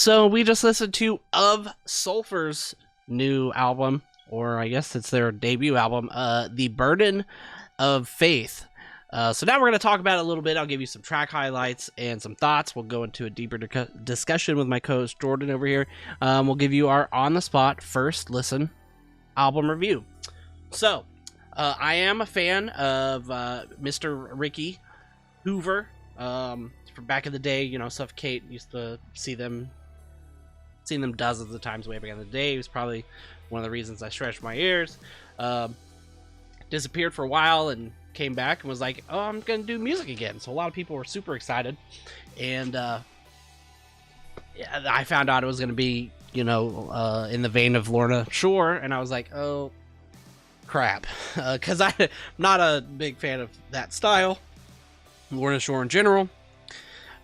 So we just listened to OV SULFUR's new album, or I guess it's their debut album, The Burden of Faith. So now we're going to talk about it a little bit. I'll give you some track highlights and some thoughts. We'll go into a deeper discussion with my co-host Jordan over here. We'll give you our on-the-spot first listen album review. So, I am a fan of Mr. Ricky Hoover. From back in the day, you know, Suffocate, used to seen them dozens of times way back in the day. He was probably one of the reasons I stretched my ears. Disappeared for a while and came back and was like, oh, I'm gonna do music again. So a lot of people were super excited, and I found out it was gonna be, you know, in the vein of Lorna Shore, and I was like, oh crap, because I'm not a big fan of that style, Lorna Shore in general.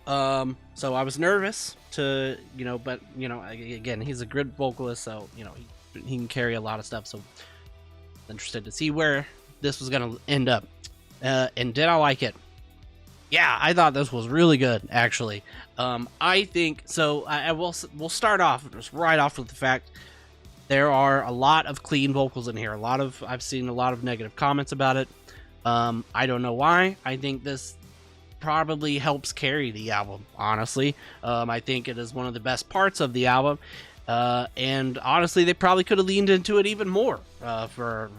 So I was nervous to, you know, but you know, again, he's a good vocalist, so you know he can carry a lot of stuff. So interested to see where this was gonna end up. And did I like it? Yeah, I thought this was really good, actually. I think so. We'll start off just right off with the fact there are a lot of clean vocals in here. I've seen a lot of negative comments about it. I don't know why. I think this probably helps carry the album, honestly. I think it is one of the best parts of the album, and honestly, they probably could have leaned into it even more, for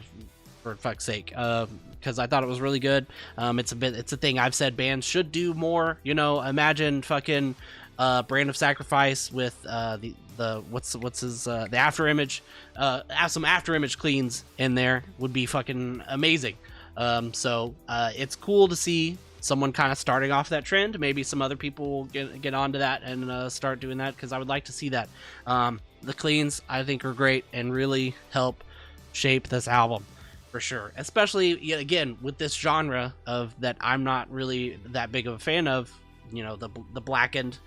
fuck's sake, because I thought it was really good. It's a thing I've said bands should do more. You know, imagine fucking Brand of Sacrifice with the after image. Have some after image cleans in there would be fucking amazing. So it's cool to see someone kind of starting off that trend. Maybe some other people will get onto that and start doing that, because I would like to see that. The cleans I think are great and really help shape this album for sure, especially again with this genre of that I'm not really that big of a fan of, you know, the blackened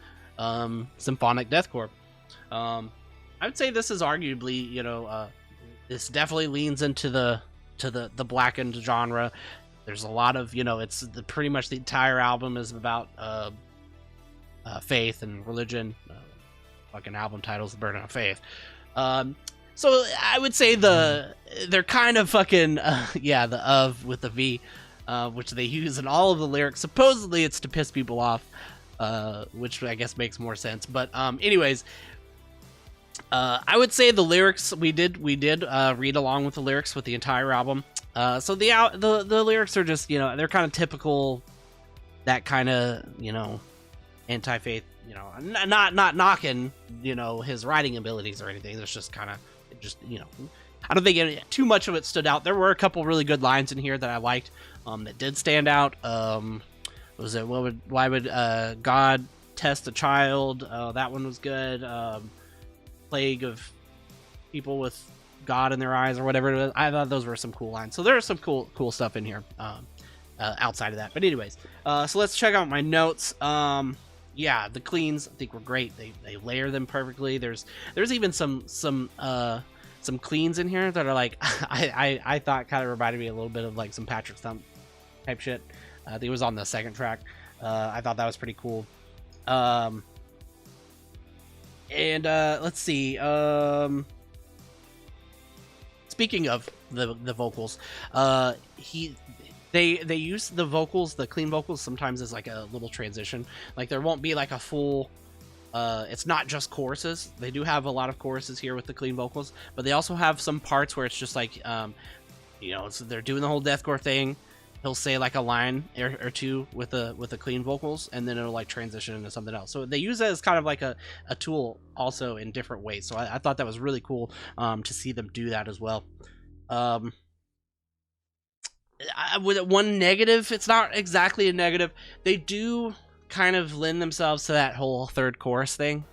symphonic deathcore. I would say this is arguably, you know, this definitely leans into the blackened genre. There's a lot of, you know, it's pretty much the entire album is about faith and religion. Fucking album title's The Burden of Faith. So I would say they're kind of fucking the of with the V, which they use in all of the lyrics. Supposedly it's to piss people off, which I guess makes more sense. But anyways, I would say the lyrics we did read along with the lyrics with the entire album. So the lyrics are just, you know, they're kind of typical, that kind of, you know, anti-faith, you know, not knocking, you know, his writing abilities or anything. It's just kind of, you know, I don't think too much of it stood out. There were a couple really good lines in here that I liked, that did stand out. Was it why would God test a child? That one was good. Plague of people with God in their eyes or whatever it was. I thought those were some cool lines. So there's some cool stuff in here outside of that. But anyways, so let's check out my notes. Yeah, the cleans I think were great. They layer them perfectly. There's even some cleans in here that are like I thought kind of reminded me a little bit of like some Patrick Stump type shit. I think it was on the second track. I thought that was pretty cool. And let's see. Speaking of the vocals, they use the vocals, the clean vocals, sometimes as like a little transition. Like there won't be like a full. It's not just choruses. They do have a lot of choruses here with the clean vocals, but they also have some parts where it's just like, you know, so they're doing the whole deathcore thing. He'll say like a line or two with the clean vocals, and then it'll like transition into something else. So they use it as kind of like a tool also in different ways. So I thought that was really cool to see them do that as well. With one negative, it's not exactly a negative. They do kind of lend themselves to that whole third chorus thing.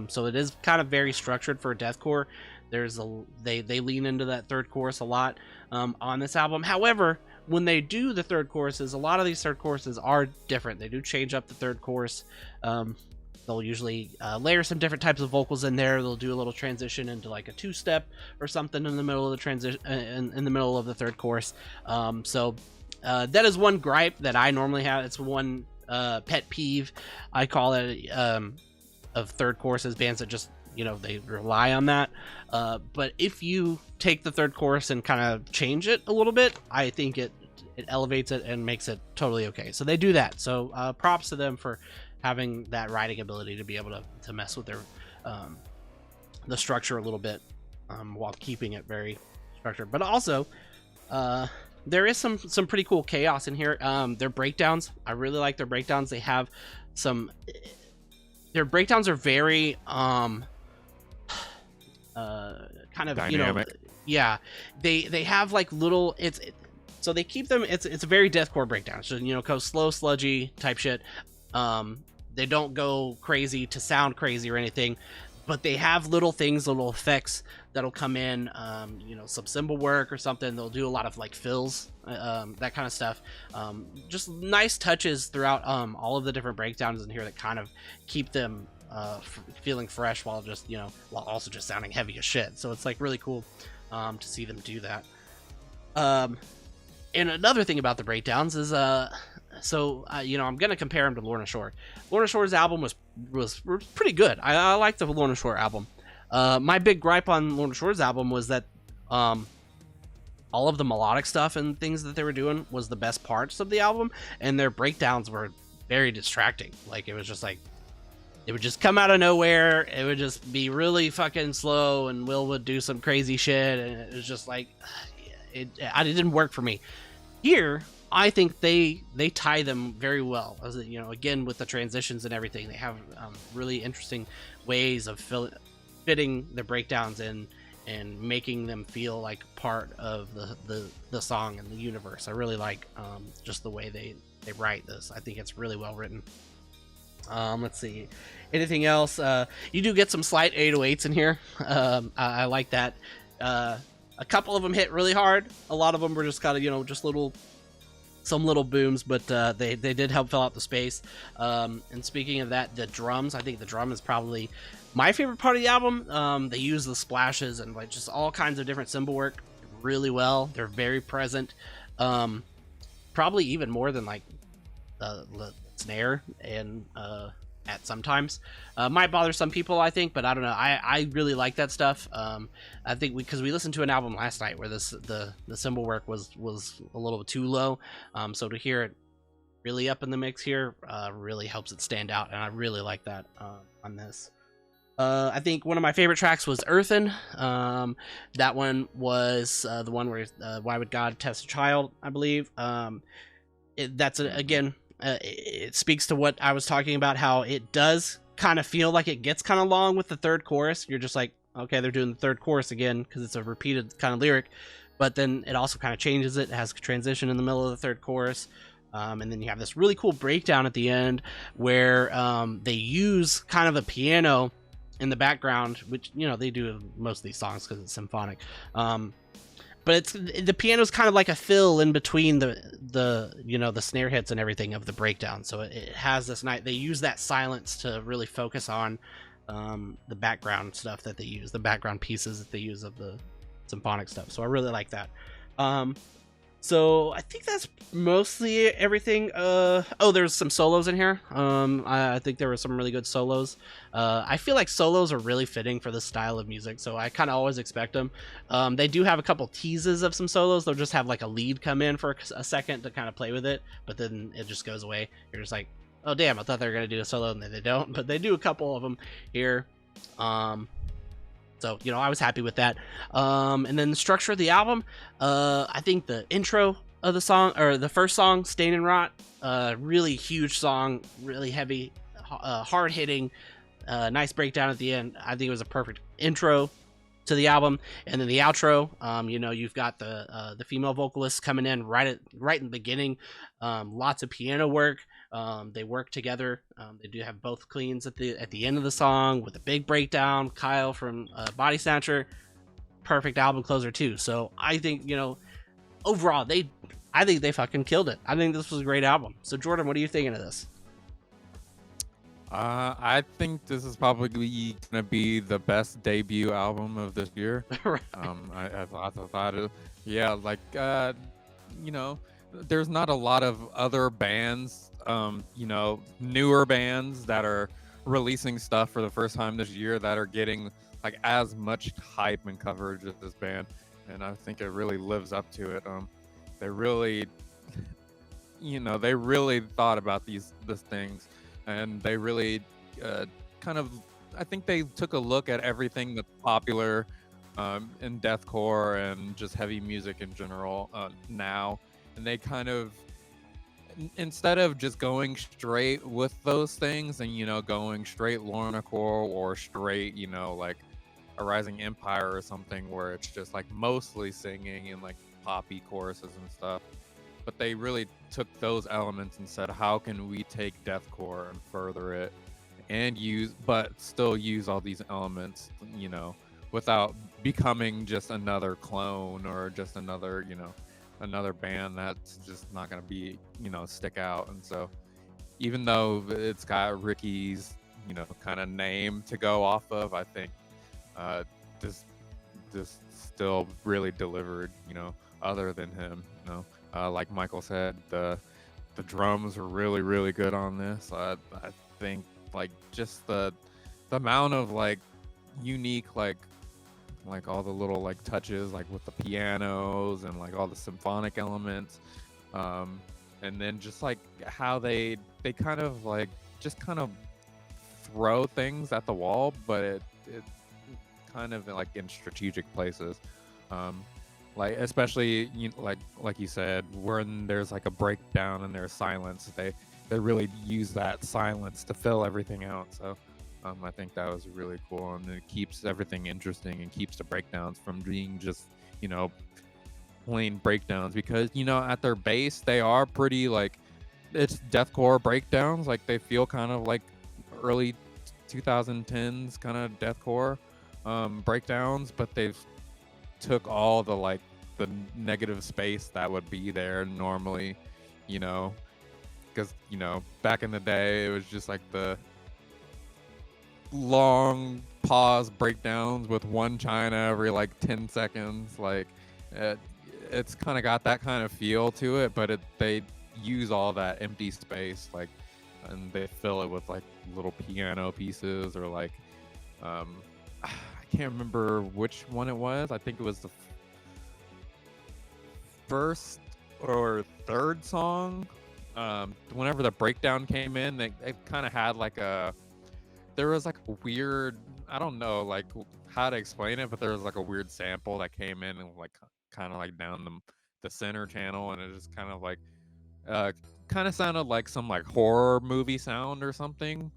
So it is kind of very structured for deathcore. They lean into that third chorus a lot on this album. However, when they do the third choruses, a lot of these third choruses are different. They do change up the third chorus. They'll usually layer some different types of vocals in there. They'll do a little transition into like a two-step or something in the middle of the transition, in the middle of the third chorus. So that is one gripe that I normally have. It's one pet peeve. I call it of third choruses, bands that just, you know, they rely on that. But if you take the third chorus and kind of change it a little bit, I think it elevates it and makes it totally okay. So they do that. So props to them for having that writing ability to be able to mess with their the structure a little bit while keeping it very structured. But also there is some pretty cool chaos in here. Their breakdowns, I really like their breakdowns. They have their breakdowns are very kind of dynamic. You know, yeah, they have like little, so they keep them, it's a very deathcore breakdown. So, you know, go slow, sludgy type shit. They don't go crazy to sound crazy or anything, but they have little things, little effects that'll come in, you know, some cymbal work or something. They'll do a lot of like fills, that kind of stuff. Just nice touches throughout all of the different breakdowns in here that kind of keep them feeling fresh while just, you know, while also just sounding heavy as shit. So it's like really cool to see them do that. And another thing about the breakdowns is you know, I'm gonna compare them to Lorna Shore. Lorna Shore's album was pretty good. I like the Lorna Shore album. My big gripe on Lorna Shore's album was that all of the melodic stuff and things that they were doing was the best parts of the album, and their breakdowns were very distracting. Like, it was just like, it would just come out of nowhere. It would just be really fucking slow, and Will would do some crazy shit, and it was just like, it didn't work for me. Here, I think they tie them very well. As you know, again, with the transitions and everything, they have really interesting ways of fitting the breakdowns in and making them feel like part of the song and the universe. I really like just the way they write this. I think it's really well written. Let's see, anything else? You do get some slight 808s in here. I like that. A couple of them hit really hard. A lot of them were just kind of, you know, just some little booms, but they did help fill out the space. And speaking of that, the drums, I think the drum is probably my favorite part of the album. They use the splashes and like just all kinds of different cymbal work really well. They're very present. Probably even more than like the snare and at sometimes might bother some people, I think, but I don't know. I really like that stuff. I think because we listened to an album last night where the cymbal work was a little too low, so to hear it really up in the mix here really helps it stand out, and I really like that on this. I think one of my favorite tracks was Earthen. That one was the one where Why Would God Test a Child, I believe. Again, it speaks to what I was talking about, how it does kind of feel like it gets kind of long with the third chorus. You're just like, okay, they're doing the third chorus again because it's a repeated kind of lyric, but then it also kind of changes it. It has a transition in the middle of the third chorus, and then you have this really cool breakdown at the end where they use kind of a piano in the background, which, you know, they do most of these songs because it's symphonic. But the piano's kind of like a fill in between the you know, the snare hits and everything of the breakdown. So it has this night. They use that silence to really focus on the background stuff that they use, the background pieces that they use of the symphonic stuff. So I really like that. So I think that's mostly everything. Oh, there's some solos in here. I think there were some really good solos. I feel like solos are really fitting for this style of music, so I kind of always expect them. They do have a couple teases of some solos. They'll just have like a lead come in for a second to kind of play with it, but then it just goes away. You're just like, oh damn, I thought they were gonna do a solo, and then they don't. But they do a couple of them here. So, you know, I was happy with that. And then the structure of the album, I think the intro of the song, or the first song, Stain and Rot, really huge song, really heavy, hard hitting, nice breakdown at the end. I think it was a perfect intro to the album. And then the outro, you know, you've got the female vocalists coming in right in the beginning. Lots of piano work. They work together. They do have both cleans at the end of the song with a big breakdown. Kyle from Body Snatcher, perfect album closer too. So I think, you know, overall I think they fucking killed it. I think this was a great album. So Jordan, what are you thinking of this? I think this is probably gonna be the best debut album of this year. Right. I thought it, yeah, like you know, there's not a lot of other bands, you know, newer bands that are releasing stuff for the first time this year that are getting like as much hype and coverage as this band, and I think it really lives up to it. They really, they really thought about these things, and they really uh, kind of, I think they took a look at everything that's popular in deathcore and just heavy music in general now, and they kind of instead of just going straight with those things and going straight Lornacore or straight like a Rising Empire or something where it's just like mostly singing and like poppy choruses and stuff, but they really took those elements and said, how can we take deathcore and further it and but still use all these elements, without becoming just another clone or just another band that's just not going to be, stick out. And so even though it's got Ricky's, kind of name to go off of, I think uh, this this still really delivered, other than him, like Michael said, the drums are really good on this. I think like just the amount of like unique like all the little like touches like with the pianos and like all the symphonic elements, um and then just like how they kind of like just kind of throw things at the wall, but it kind of like in strategic places, um like especially like you said, when there's like a breakdown and there's silence, they really use that silence to fill everything out. So I think that was really cool, and it keeps everything interesting and keeps the breakdowns from being just you know plain breakdowns, because at their base they are pretty like it's deathcore breakdowns. Like they feel kind of like early 2010s kind of deathcore breakdowns, but they've took all the like the negative space that would be there normally, you know, because back in the day it was just like the long pause breakdowns with one china every like 10 seconds. Like it, it's kind of got that kind of feel to it, but they use all that empty space like, and they fill it with like little piano pieces or like um I can't remember which one it was. I think it was the first or third song. Whenever the breakdown came in, they kind of had like there was like a weird, I don't know like how to explain it, but there was like a weird sample that came in and like kind of like down the center channel, and it just kind of like uh kind of sounded like some like horror movie sound or something,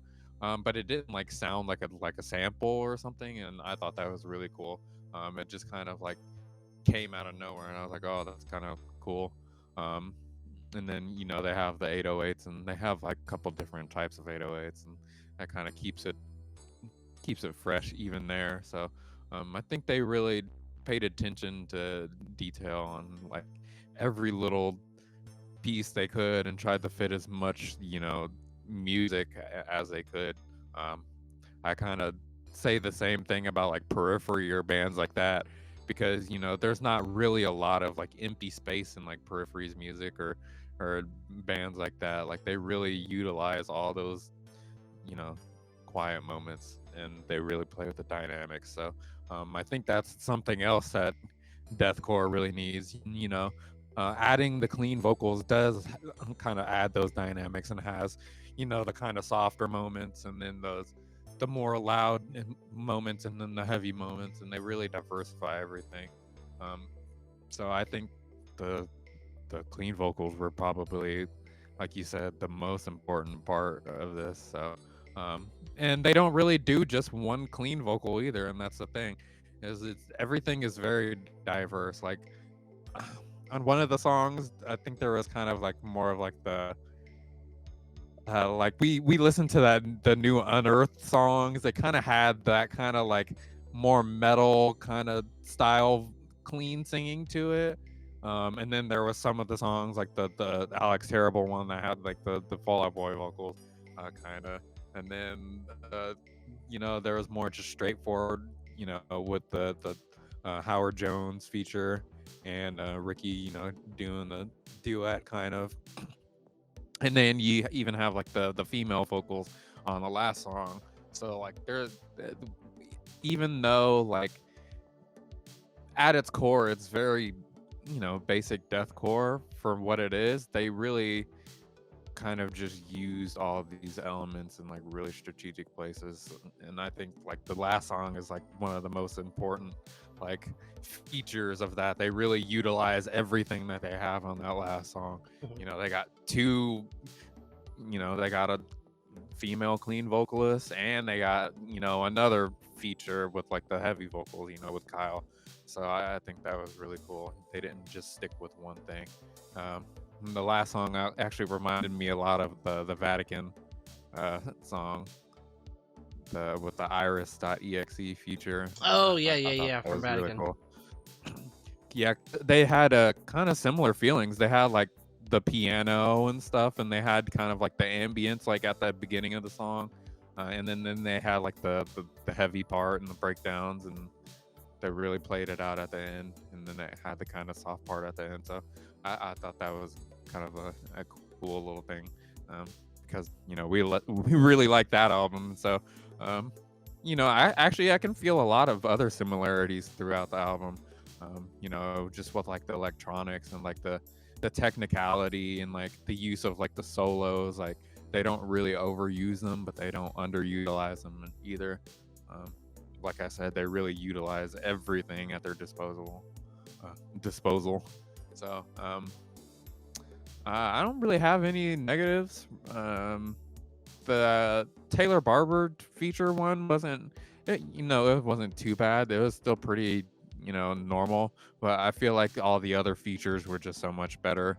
but it didn't like sound like a sample or something, and I thought that was really cool. It just kind of like came out of nowhere, and I was like, oh, that's kind of cool. um and then they have the 808s, and they have like a couple different types of 808s, and that kind of keeps it fresh even there. So I think they really paid attention to detail on like every little piece they could and tried to fit as much music as they could. um I kind of say the same thing about like Periphery or bands like that, because there's not really a lot of like empty space in like Periphery's music or bands like that. Like they really utilize all those you know quiet moments, and they really play with the dynamics. So I think that's something else that deathcore really needs. Adding the clean vocals does kind of add those dynamics, and has the kind of softer moments, and then the more loud moments, and then the heavy moments, and they really diversify everything. um, so I think the the clean vocals were probably, like you said, the most important part of this. So and they don't really do just one clean vocal either, and that's the thing, is everything is very diverse. Like on one of the songs, I think there was kind of like more of like the like we listened to the new Unearthed songs. They kind of had that kind of like more metal kind of style, clean singing to it. And then there was some of the songs like the Alex Terrible one that had like the Fall Out Boy vocals, kind of. And then there was more just straightforward, with the Howard Jones feature, and Ricky, doing the duet kind of. And then you even have like the female vocals on the last song. So like there's, even though like at its core it's very, you know, basic deathcore for what it is, they really kind of just used all of these elements in like really strategic places. And I think like the last song is like one of the most important like features of that. They really utilize everything that they have on that last song. You know, they got two, you know, they got a female clean vocalist, and they got, you know, another feature with like the heavy vocals, you know, with Kyle. So I think that was really cool. They didn't just stick with one thing. The last song actually reminded me a lot of the Vatican song, with the iris.exe feature. Oh yeah, I yeah, thought yeah, that from was really Vatican. cool. Yeah, they had a kind of similar feelings. They had like the piano and stuff, and they had kind of like the ambience like at the beginning of the song, and then they had like the heavy part and the breakdowns, and they really played it out at the end, and then it had the kind of soft part at the end. So I thought that was kind of a cool little thing, because you know we really like that album. So you know, I can feel a lot of other similarities throughout the album. You know, just with like the electronics and like the technicality and like the use of like the solos. Like they don't really overuse them, but they don't underutilize them either. Like I said, they really utilize everything at their disposal. So I don't really have any negatives. The Taylor Barber feature one wasn't, you know, it wasn't too bad. It was still pretty, you know, normal. But I feel like all the other features were just so much better,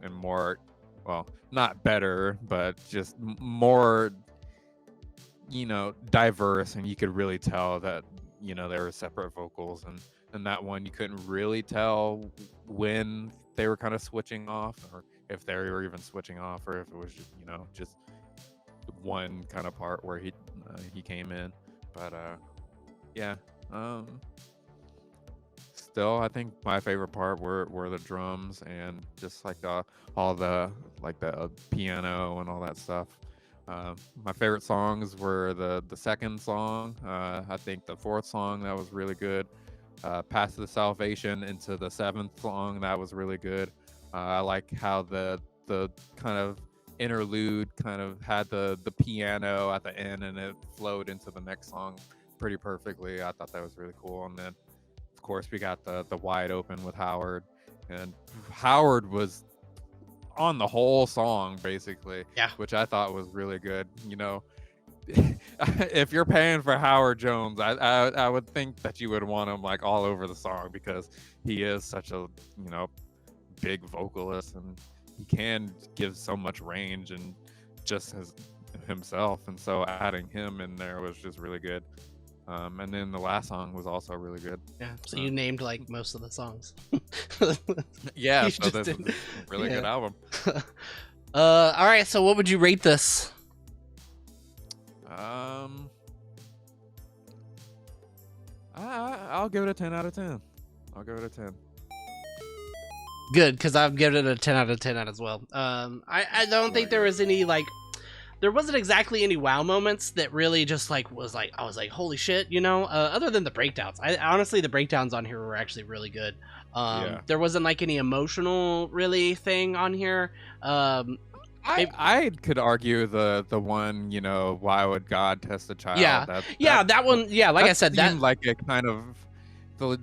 and more, well, not better, but just more, you know, diverse, and you could really tell that, you know, there were separate vocals, and that one you couldn't really tell when they were kind of switching off, or if they were even switching off, or if it was just, you know, just one kind of part where he came in. But yeah, still I think my favorite part were the drums, and just like all the like the piano and all that stuff. My favorite songs were the second song. I think the fourth song, that was really good. Path to the Salvation into the seventh song, that was really good. I like how the kind of interlude kind of had the piano at the end, and it flowed into the next song pretty perfectly. I thought that was really cool. And then of course we got the Wide Open with Howard, and Howard was on the whole song basically. Yeah. Which I thought was really good. You know, if you're paying for Howard Jones, I would think that you would want him like all over the song, because he is such a, you know, big vocalist, and he can give so much range and just as himself. And so adding him in there was just really good. And then the last song was also really good. Yeah. So you named like most of the songs. Yeah, You so just this is did. a really good album. All right. So what would you rate this? I'll give it a 10 out of 10. I'll give it a 10. Good, because I've given it a 10 out of 10 as well. I don't think there was any like, there wasn't exactly any wow moments that really just like was like, I was like, holy shit, you know. Other than the breakdowns, I honestly, the breakdowns on here were actually really good. Yeah. There wasn't like any emotional really thing on here. I could argue the one, you know, why would God test a child? Yeah, that one. Yeah, like I said, that seemed like a kind of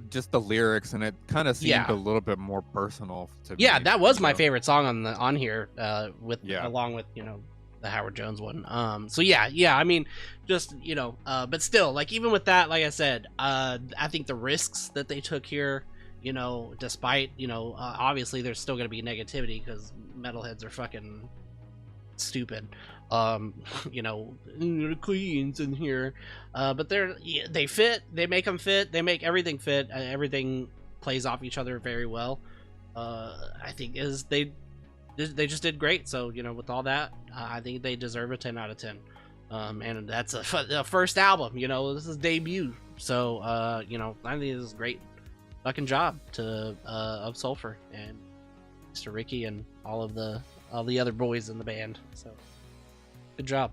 just the lyrics, and it kind of seemed a little bit more personal to me. Yeah, that was my favorite song on here, along with, you know, the Howard Jones one. So yeah, I mean, just, you know, but still, like, even with that, like I said, I think the risks that they took here, you know, despite, you know, obviously there's still gonna be negativity because metalheads are fucking stupid. You know, the queens in here, but they fit. They make them fit. They make everything fit. Everything plays off each other very well. I think they just did great. So, you know, with all that, I think they deserve a 10 out of 10. And that's a first album. You know, this is debut. So, you know, I think this is a great fucking job of Sulfur and Mr. Ricky and all the other boys in the band. So good job.